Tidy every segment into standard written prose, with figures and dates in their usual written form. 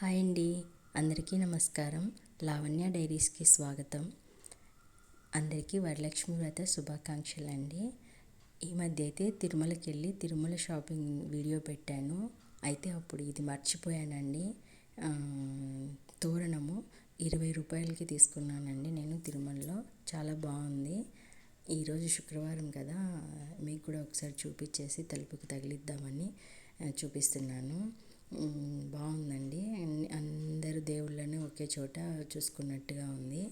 Hi అండి, అందరికీ నమస్కారం. లావణ్య డైరీస్కి స్వాగతం. అందరికీ వరలక్ష్మి వ్రత శుభాకాంక్షలు అండి. ఈ మధ్య అయితే తిరుమలకి వెళ్ళి తిరుమల షాపింగ్ వీడియో పెట్టాను. అయితే అప్పుడు ఇది మర్చిపోయానండి. తోరణము 20 రూపాయలకి తీసుకున్నానండి నేను తిరుమలలో. చాలా బాగుంది. ఈరోజు శుక్రవారం కదా, మీకు కూడా ఒకసారి చూపించేసి తలుపుకి తగిలిద్దామని చూపిస్తున్నాను. బాగుందండి. అందరు దేవుళ్ళని ఒకే చోట చూసుకున్నట్టుగా ఉంది.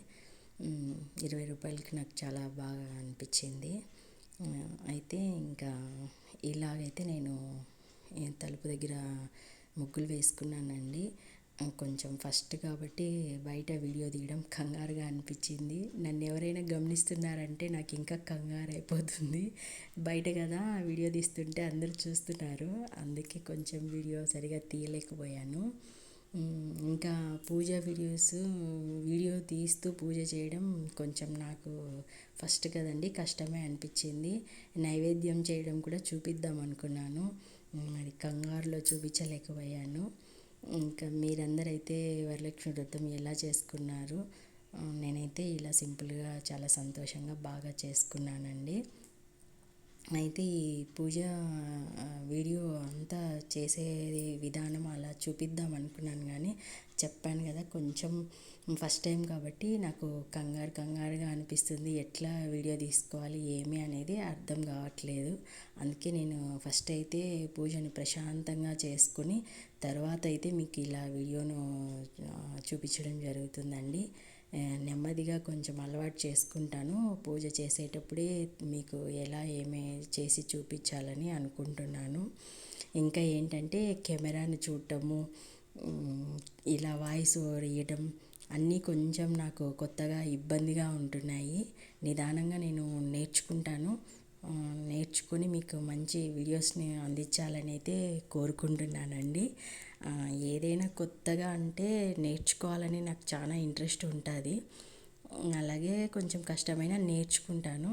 20 రూపాయలకి నాకు చాలా బాగా అనిపించింది. అయితే ఇంకా ఇలాగైతే నేను తలుపు దగ్గర ముగ్గులు వేసుకున్నానండి. కొంచెం ఫస్ట్ కాబట్టి బయట వీడియో తీయడం కంగారుగా అనిపించింది. నన్ను ఎవరైనా గమనిస్తున్నారంటే నాకు ఇంకా కంగారు అయిపోతుంది. బయట కదా వీడియో తీస్తుంటే అందరూ చూస్తున్నారు, అందుకే కొంచెం వీడియో సరిగా తీయలేకపోయాను. ఇంకా పూజ వీడియో తీస్తూ పూజ చేయడం కొంచెం నాకు ఫస్ట్ కదండి, కష్టమే అనిపించింది. నైవేద్యం చేయడం కూడా చూపిద్దాం అనుకున్నాను, మరి కంగారులో చూపించలేకపోయాను. ఇంకా మీరందరైతే వరలక్ష్మి వ్రతం ఎలా చేసుకున్నారు? నేనైతే ఇలా సింపుల్గా చాలా సంతోషంగా బాగా చేసుకున్నానండి. అయితే ఈ పూజ వీడియో అంతా చేసే విధానం అలా చూపిద్దాం అనుకున్నాను, కానీ చెప్పాను కదా కొంచెం ఫస్ట్ టైం కాబట్టి నాకు కంగారుగా అనిపిస్తుంది. ఎట్లా వీడియో తీసుకోవాలి ఏమి అనేది అర్థం కావట్లేదు. అందుకే నేను ఫస్ట్ అయితే పూజని ప్రశాంతంగా చేసుకుని తర్వాత అయితే మీకు ఇలా వీడియోను చూపించడం జరుగుతుందండి. నెమ్మదిగా కొంచెం అలవాటు చేసుకుంటాను. పూజ చేసేటప్పుడే మీకు ఎలా ఏమి చేసి చూపించాలని అనుకుంటున్నాను. ఇంకా ఏంటంటే కెమెరాను చూడటము, ఇలా వాయిస్ ఓవర్ ఇవ్వడం అన్నీ కొంచెం నాకు కొత్తగా ఇబ్బందిగా ఉంటున్నాయి. నిదానంగా నేను నేర్చుకొని మీకు మంచి వీడియోస్ని అందించాలని అయితే కోరుకుంటున్నానండి. ఏదైనా కొత్తగా అంటే నేర్చుకోవాలని నాకు చాలా ఇంట్రెస్ట్ ఉంటుంది. అలాగే కొంచెం కష్టమైన నేర్చుకుంటాను.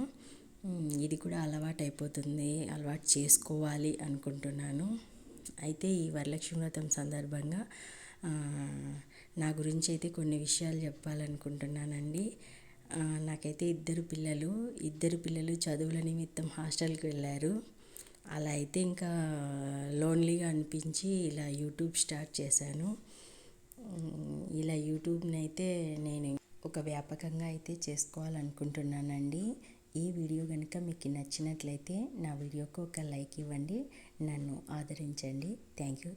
ఇది కూడా అలవాటు అయిపోతుంది, అలవాటు చేసుకోవాలి అనుకుంటున్నాను. అయితే ఈ వరలక్ష్మి వ్రతం సందర్భంగా నా గురించి అయితే కొన్ని విషయాలు చెప్పాలనుకుంటున్నానండి. నాకైతే ఇద్దరు పిల్లలు చదువుల నిమిత్తం హాస్టల్కి వెళ్ళారు. అలా అయితే ఇంకా లోన్లీగా అనిపించి ఇలా యూట్యూబ్ స్టార్ట్ చేశాను. ఇలా యూట్యూబ్ని అయితే నేను ఒక వ్యాపకంగా అయితే చేసుకోవాలనుకుంటున్నానండి. ఈ వీడియో కనుక మీకు నచ్చినట్లయితే నా వీడియోకి ఒక లైక్ ఇవ్వండి, నన్ను ఆదరించండి. Thank you.